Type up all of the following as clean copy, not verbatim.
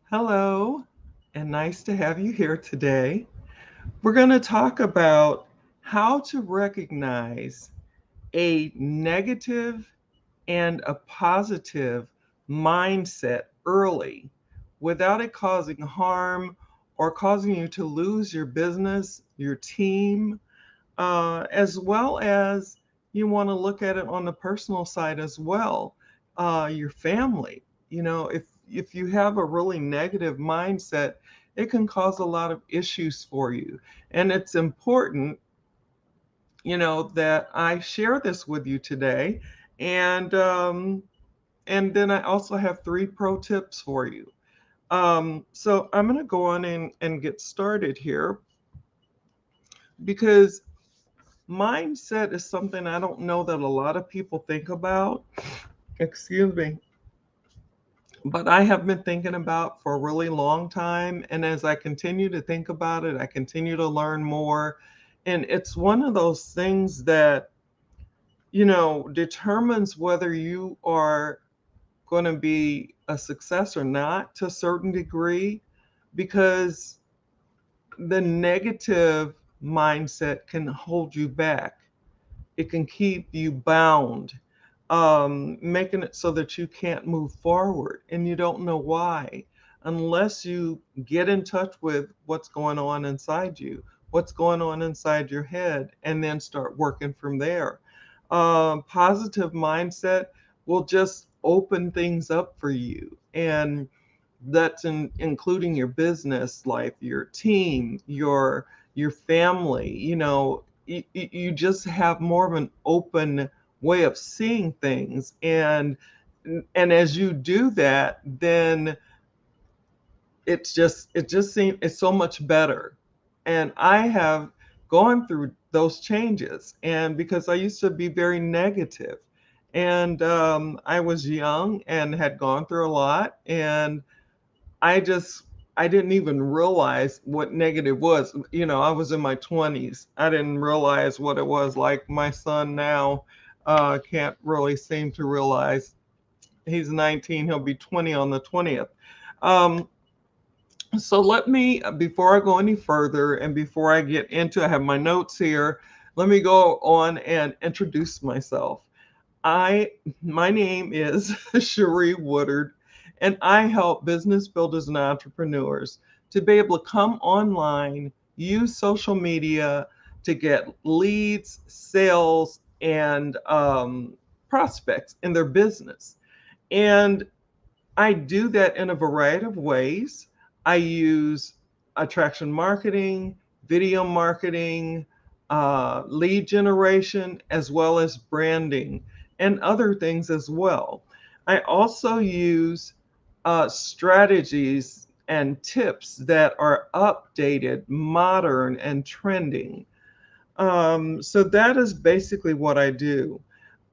Hello, and nice to have you here today. We're going to talk about how to recognize a negative and a positive mindset early without it causing harm or causing you to lose your business, your team, as well as you want to look at it on the personal side as well, your family. If you have a really negative mindset, it can cause a lot of issues for you, and it's important, that I share this with you today, and then I also have 3 pro tips for you. So I'm going to go on and get started here because mindset is something I don't know that a lot of people think about. Excuse me. But I have been thinking about for a really long time. And as I continue to think about it, I continue to learn more. And it's one of those things that, determines whether you are going to be a success or not to a certain degree, because the negative mindset can hold you back. It can keep you bound, making it so that you can't move forward and you don't know why unless you get in touch with what's going on inside you, what's going on inside your head, and then start working from there. Positive mindset will just open things up for you. And that's including your business life, your team, your family. You just have more of an open way of seeing things, and as you do that, then it just seems it's so much better. And I have gone through those changes, and because I used to be very negative, and I was young and had gone through a lot, and I just I didn't even realize what negative was. I was in my 20s. I didn't realize what it was. Like my son now can't really seem to realize. He's 19. He'll be 20 on the 20th. Um, so let me, before I go any further and before I get into, I have my notes here. Let me go on and introduce myself. I My name is Cherie Woodard, and I help business builders and entrepreneurs to be able to come online, use social media to get leads, sales, and prospects in their business. And I do that in a variety of ways. I use attraction marketing, video marketing, lead generation, as well as branding and other things as well. I also use strategies and tips that are updated, modern, and trending. So that is basically what I do.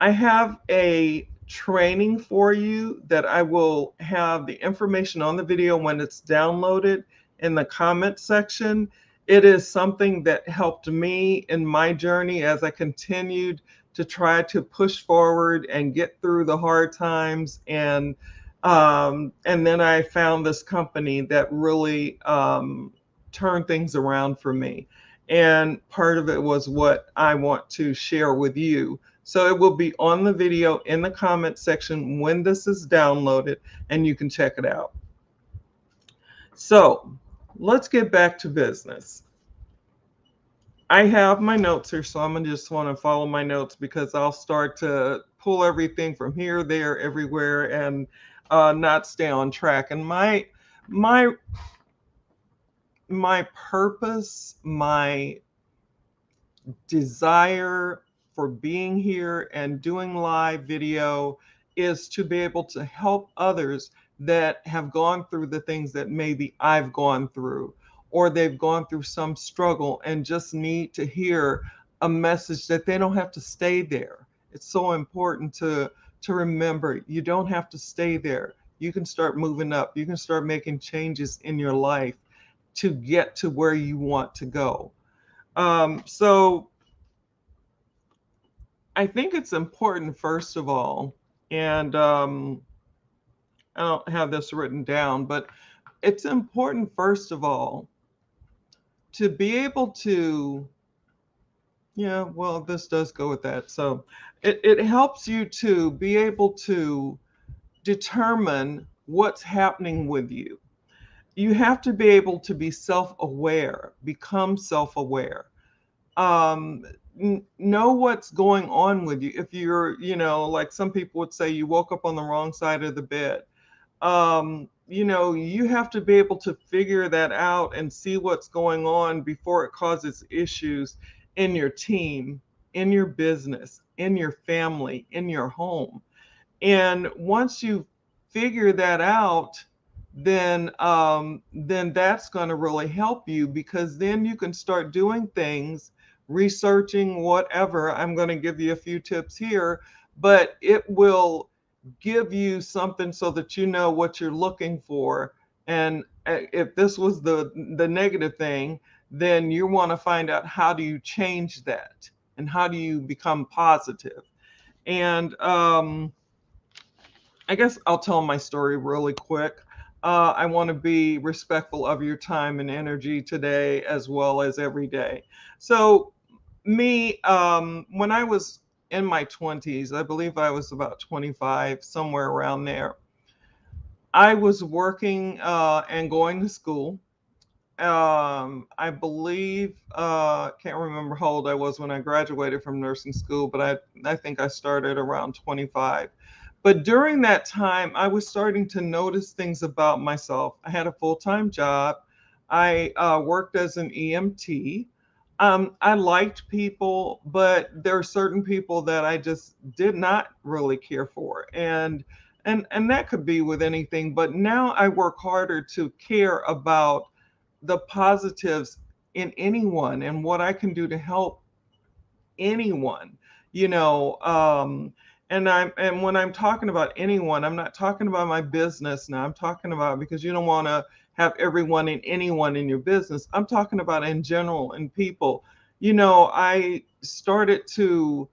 I have a training for you that I will have the information on the video when it's downloaded in the comment section. It is something that helped me in my journey as I continued to try to push forward and get through the hard times. And then I found this company that really turned things around for me. And part of it was what I want to share with you. So it will be on the video in the comment section when this is downloaded, and you can check it out. So let's get back to business. I have my notes here, so I'm gonna just want to follow my notes because I'll start to pull everything from here, there, everywhere, and not stay on track. And my my purpose, my desire for being here and doing live video is to be able to help others that have gone through the things that maybe I've gone through, or they've gone through some struggle and just need to hear a message that they don't have to stay there. It's so important to remember you don't have to stay there. You can start moving up. You can start making changes in your life to get to where you want to go. So I think it's important, first of all, and I don't have this written down, but it's important, first of all, to be able to, yeah, well, this does go with that. So it helps you to be able to determine what's happening with you. You have to be able to be self-aware, become self-aware. um know what's going on with you. If you're, like some people would say, you woke up on the wrong side of the bed, you have to be able to figure that out and see what's going on before it causes issues in your team, in your business, in your family, in your home. And once you figure that out, then that's going to really help you, because then you can start doing things, researching, whatever. I'm going to give you a few tips here, but it will give you something so that you know what you're looking for. And if this was the negative thing, then you want to find out, how do you change that, and how do you become positive. And I guess I'll tell my story really quick. I want to be respectful of your time and energy today, as well as every day. So, me, when I was in my 20s, I believe I was about 25, somewhere around there, I was working and going to school. I believe, can't remember how old I was when I graduated from nursing school, but I think I started around 25. But during that time, I was starting to notice things about myself. I had a full-time job. I worked as an EMT. I liked people, but there are certain people that I just did not really care for. And that could be with anything, but now I work harder to care about the positives in anyone and what I can do to help anyone, you know. And when I'm talking about anyone, I'm not talking about my business now. I'm talking about, because you don't want to have everyone and anyone in your business. I'm talking about in general, in people. I started to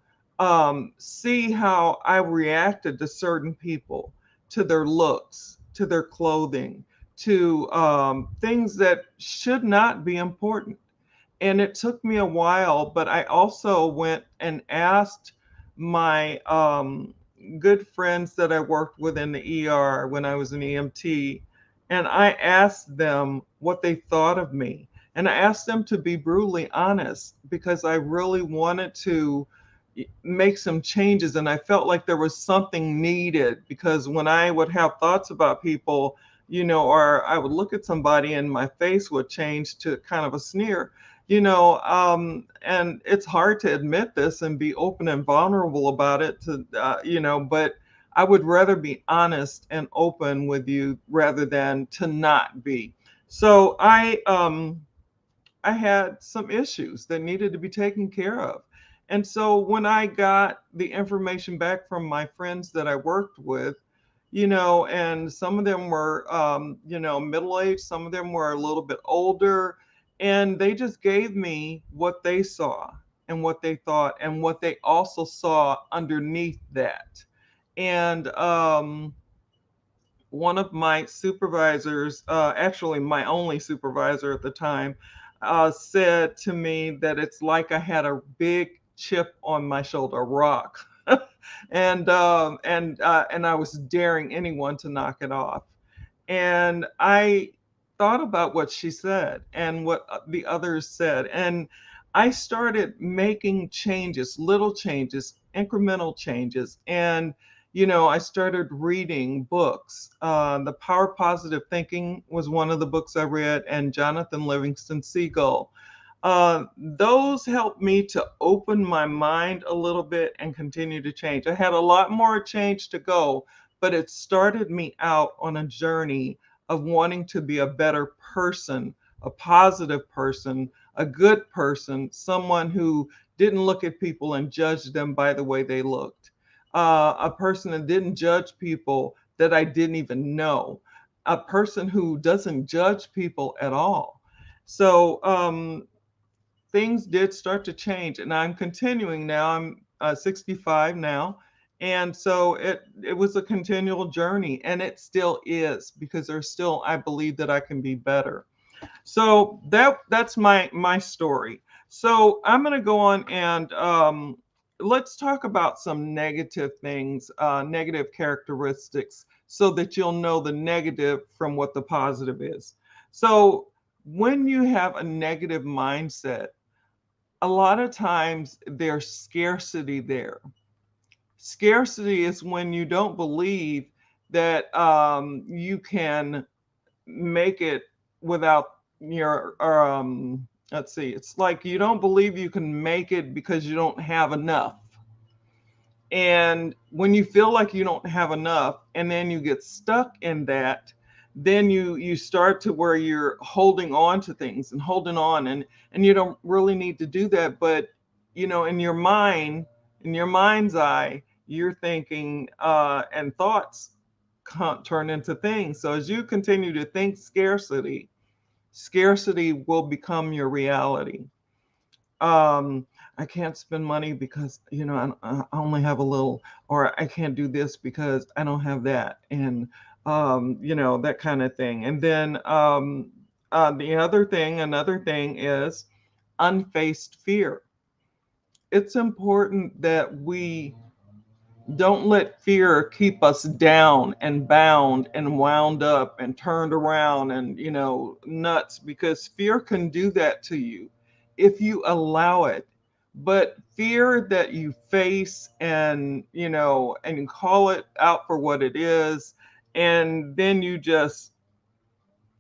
see how I reacted to certain people, to their looks, to their clothing, to things that should not be important. And it took me a while, but I also went and asked my good friends that I worked with in the ER when I was an EMT, and I asked them what they thought of me. And I asked them to be brutally honest, because I really wanted to make some changes, and I felt like there was something needed. Because when I would have thoughts about people, or I would look at somebody and my face would change to kind of a sneer, and it's hard to admit this and be open and vulnerable about it, but I would rather be honest and open with you rather than to not be. So I had some issues that needed to be taken care of. And so when I got the information back from my friends that I worked with, and some of them were, middle aged, some of them were a little bit older, and they just gave me what they saw and what they thought and what they also saw underneath that. And one of my supervisors, actually my only supervisor at the time, said to me that it's like I had a big chip on my shoulder, a rock, and I was daring anyone to knock it off. And I thought about what she said and what the others said, and I started making changes, little changes, incremental changes. And I started reading books. The Power of Positive Thinking was one of the books I read, and Jonathan Livingston Seagull. Those helped me to open my mind a little bit and continue to change. I had a lot more change to go, but it started me out on a journey of wanting to be a better person, a positive person, a good person, someone who didn't look at people and judge them by the way they looked, a person that didn't judge people that I didn't even know, a person who doesn't judge people at all. So things did start to change, and I'm continuing now. I'm 65 now, And so it was a continual journey, and it still is, because there's still, I believe that I can be better. So that's my story. So I'm going to go on and let's talk about some negative things, negative characteristics, so that you'll know the negative from what the positive is. So when you have a negative mindset, a lot of times there's scarcity there. Scarcity is when you don't believe that you can make it without your let's see, it's like you don't believe you can make it because you don't have enough. And when you feel like you don't have enough and then you get stuck in that, then you start to where you're holding on to things and holding on, and you don't really need to do that. But in your mind, in your mind's eye, you're thinking and thoughts turn into things. So as you continue to think scarcity, scarcity will become your reality. I can't spend money because I only have a little, or I can't do this because I don't have that, and that kind of thing. And then another thing is unfaced fear. It's important that we don't let fear keep us down and bound and wound up and turned around and, nuts, because fear can do that to you if you allow it. But fear that you face and you call it out for what it is, and then you just,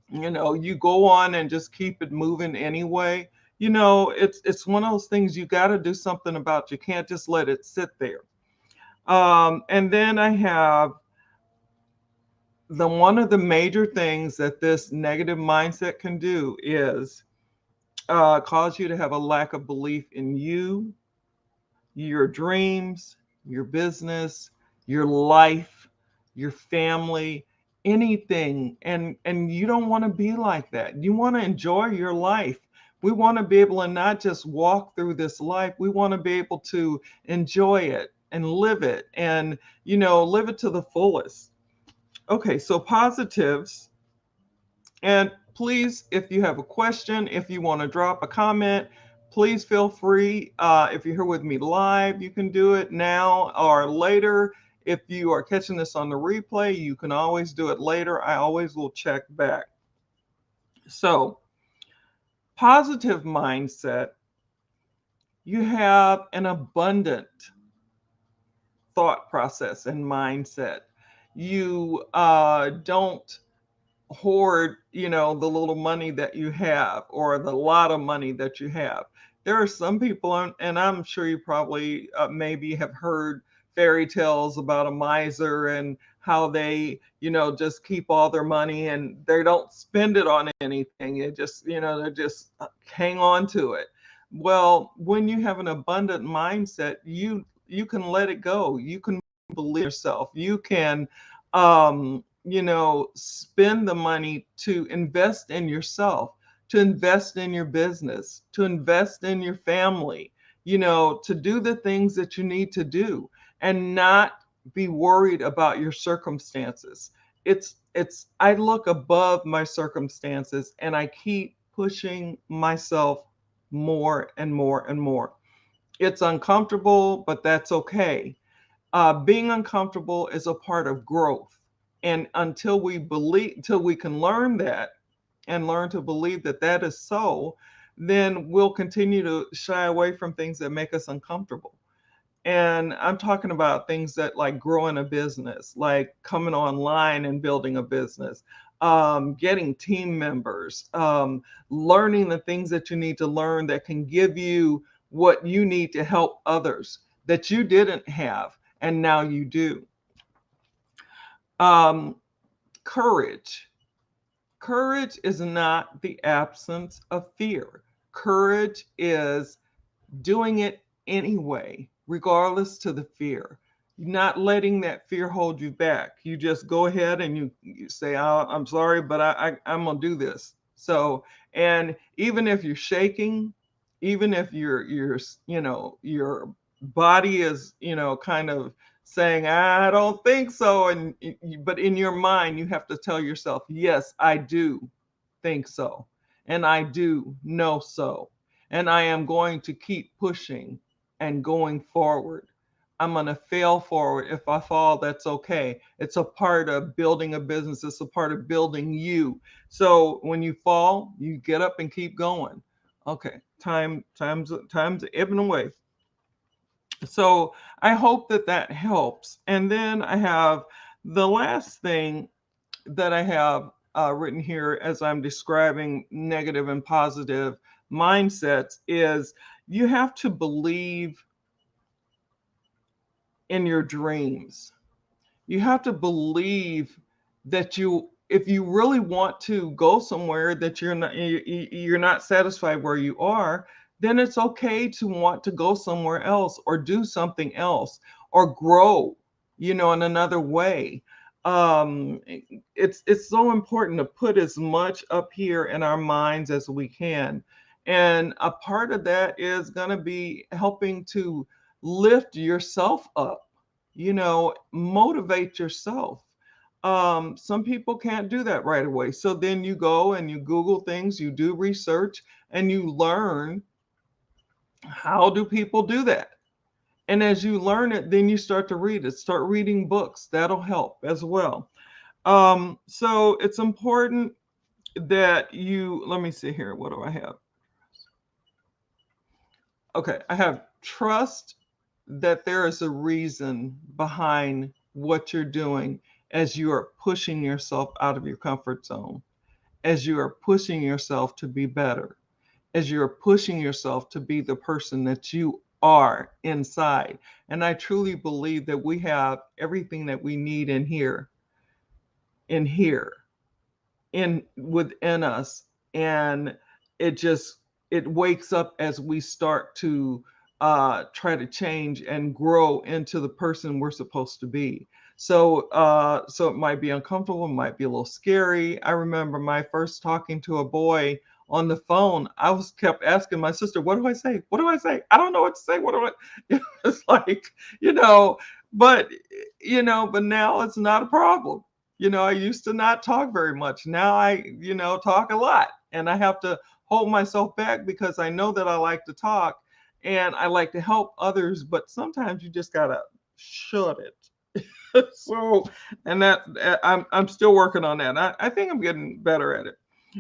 you go on and just keep it moving anyway. It's one of those things you got to do something about. You can't just let it sit there. And then I have one of the major things that this negative mindset can do is cause you to have a lack of belief in you, your dreams, your business, your life, your family, anything. And you don't want to be like that. You want to enjoy your life. We want to be able to not just walk through this life, we want to be able to enjoy it and live it, and live it to the fullest. Okay, so positives. And please, if you have a question, if you want to drop a comment, please feel free. If you're here with me live, you can do it now or later. If you are catching this on the replay, you can always do it later. I always will check back. So, positive mindset, you have an abundant thought process and mindset. You don't hoard, the little money that you have or the lot of money that you have. There are some people, and I'm sure you probably maybe have heard fairy tales about a miser and how they, just keep all their money and they don't spend it on anything. It just, they just hang on to it. Well, when you have an abundant mindset, you can let it go. You can believe yourself. You can spend the money to invest in yourself, to invest in your business, to invest in your family, to do the things that you need to do, and not be worried about your circumstances. I look above my circumstances and I keep pushing myself more and more and more. It's uncomfortable, but that's okay. Being uncomfortable is a part of growth. And until we can learn that and learn to believe that that is so, then we'll continue to shy away from things that make us uncomfortable. And I'm talking about things that, like growing a business, like coming online and building a business, getting team members, learning the things that you need to learn that can give you what you need to help others that you didn't have and now you do. Um, Courage. Courage is not the absence of fear. Courage is doing it anyway, regardless to the fear. Not letting that fear hold you back. You just go ahead and you say, oh, I'm sorry, but I'm gonna do this. So, and even if you're shaking, even if your body is, kind of saying, I don't think so. And but in your mind, you have to tell yourself, yes, I do think so. And I do know so. And I am going to keep pushing and going forward. I'm going to fail forward. If I fall, that's okay. It's a part of building a business, it's a part of building you. So when you fall, you get up and keep going. Okay, time's ebbing away. So I hope that that helps. And then I have the last thing that I have written here as I'm describing negative and positive mindsets is you have to believe in your dreams. You have to believe that if you really want to go somewhere that you're not satisfied where you are, then it's okay to want to go somewhere else or do something else or grow, in another way. It's so important to put as much up here in our minds as we can. And a part of that is going to be helping to lift yourself up, motivate yourself. Some people can't do that right away. So then you go and you Google things, you do research, and you learn how do people do that. And as you learn it, then you start to read it. Start reading books. That'll help as well. So it's important that let me see here. What do I have? Okay, I have trust that there is a reason behind what you're doing as you are pushing yourself out of your comfort zone, as you are pushing yourself to be better, as you're pushing yourself to be the person that you are inside. And I truly believe that we have everything that we need in here, in within us. And it just it wakes up as we start to try to change and grow into the person we're supposed to be. So it might be uncomfortable, it might be a little scary. I remember my first talking to a boy on the phone. I was kept asking my sister, what do I say, what do I say, I don't know what to say, what do I it's like, you know but but now it's not a problem. I used to not talk very much. Now I, talk a lot, and I have to hold myself back because I know that I like to talk and I like to help others, but sometimes you just got to shut it. So, and I'm still working on that. I think I'm getting better at it.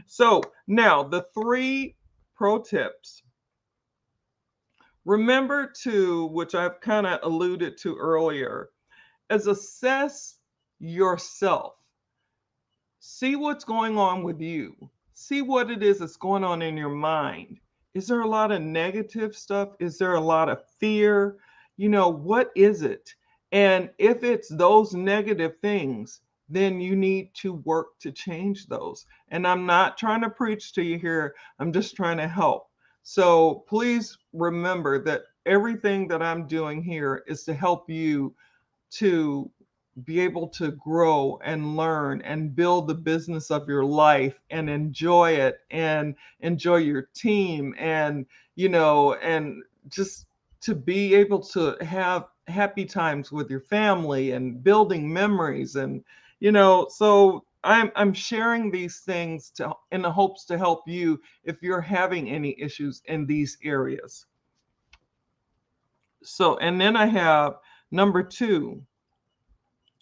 So, now the 3 pro tips. Remember to, which I've kind of alluded to earlier, is assess yourself. See what's going on with you. See what it is that's going on in your mind. Is there a lot of negative stuff? Is there a lot of fear? What is it? And if it's those negative things, then you need to work to change those. And I'm not trying to preach to you here, I'm just trying to help. So please remember that everything that I'm doing here is to help you to be able to grow and learn and build the business of your life and enjoy it and enjoy your team and just to be able to have happy times with your family and building memories so I'm sharing these things in the hopes to help you if you're having any issues in these areas. So, and then I have number 2.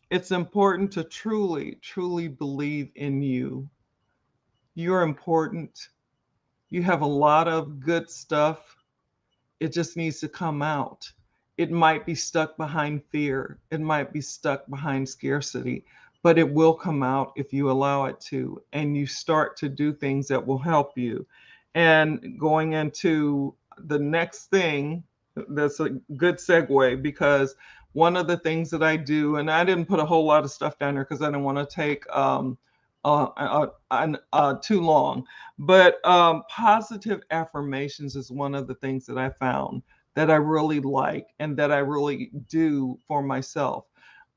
It's important to truly, truly believe in you. You're important. You have a lot of good stuff. It just needs to come out. It might be stuck behind fear. It might be stuck behind scarcity, but it will come out if you allow it to, and you start to do things that will help you. And going into the next thing, that's a good segue because one of the things that I do, and I didn't put a whole lot of stuff down there because I didn't want to take too long, but positive affirmations is one of the things that I found that I really like and that I really do for myself,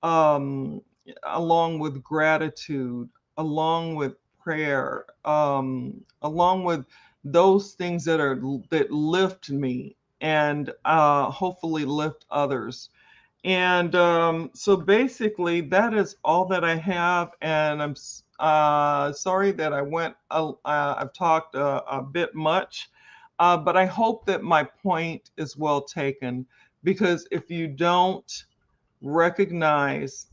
um, along with gratitude, along with prayer, along with those things that lift me and hopefully lift others. And so basically, that is all that I have. And I'm sorry that I've talked a bit much, but I hope that my point is well taken. Because if you don't recognize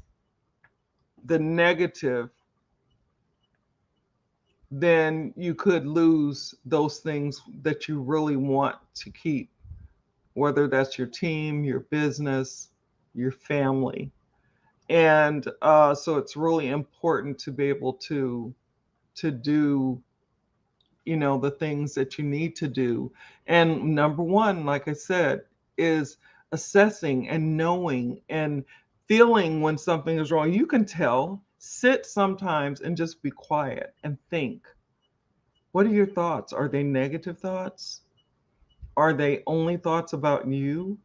the negative, then you could lose those things that you really want to keep, whether that's your team, your business, your family. And so it's really important to be able to do, the things that you need to do. And number one, like I said, is assessing and knowing and feeling when something is wrong. You can tell. Sit sometimes and just be quiet and think. What are your thoughts? Are they negative thoughts? Are they only thoughts about you?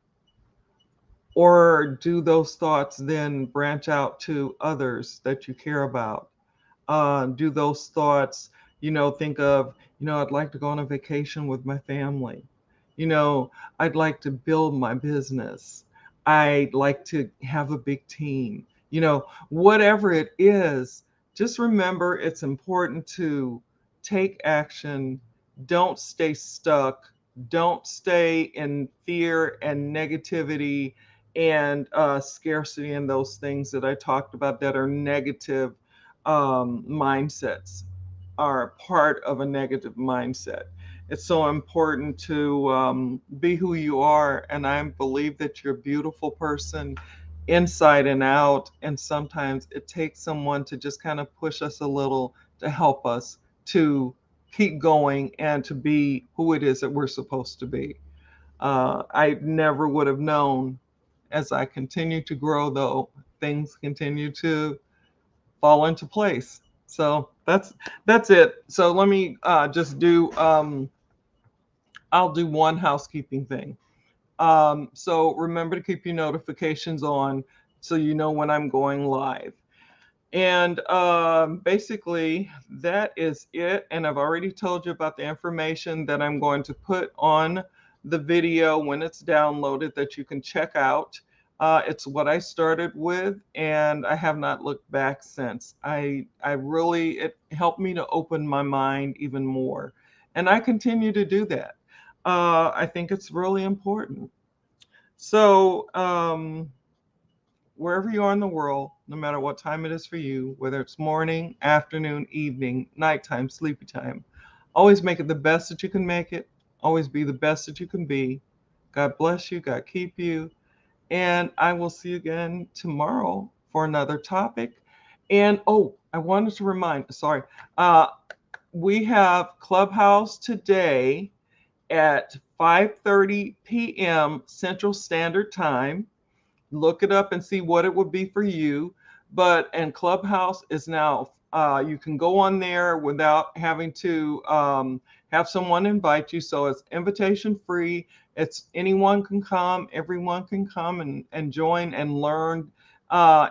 Or do those thoughts then branch out to others that you care about? Do those thoughts, think of, I'd like to go on a vacation with my family. I'd like to build my business. I'd like to have a big team. Whatever it is, just remember it's important to take action. Don't stay stuck. Don't stay in fear and negativity and scarcity and those things that I talked about that are negative mindsets, are part of a negative mindset. It's so important to be who you are. And I believe that you're a beautiful person inside and out. And sometimes it takes someone to just kind of push us a little to help us to keep going and to be who it is that we're supposed to be. I never would have known as I continue to grow, though, things continue to fall into place. So that's it. So let me just do. I'll do one housekeeping thing. So remember to keep your notifications on so you know when I'm going live. And basically, that is it. And I've already told you about the information that I'm going to put on the video when it's downloaded that you can check out. It's what I started with, and I have not looked back since. It helped me to open my mind even more. And I continue to do that. I think it's really important. So, wherever you are in the world, no matter what time it is for you, whether it's morning, afternoon, evening, nighttime, sleepy time, always make it the best that you can make it. Always be the best that you can be. God bless you. God keep you. And I will see you again tomorrow for another topic. And oh, I wanted to sorry, uh, we have Clubhouse today at 5:30 p.m. Central Standard Time. Look it up and see what it would be for you. But and Clubhouse is now you can go on there without having to have someone invite you. So it's invitation free. It's anyone can come, everyone can come and join and learn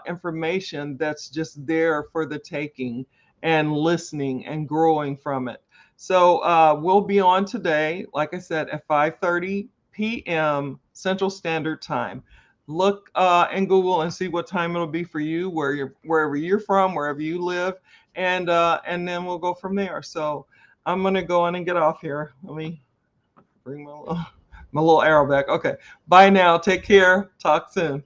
information that's just there for the taking and listening and growing from it. So we'll be on today, like I said, at 5:30 p.m. Central Standard Time. Look in Google and see what time it'll be for you, wherever you're from, wherever you live, and then we'll go from there. So I'm gonna go in and get off here. Let me bring my little arrow back. Okay, bye now. Take care. Talk soon.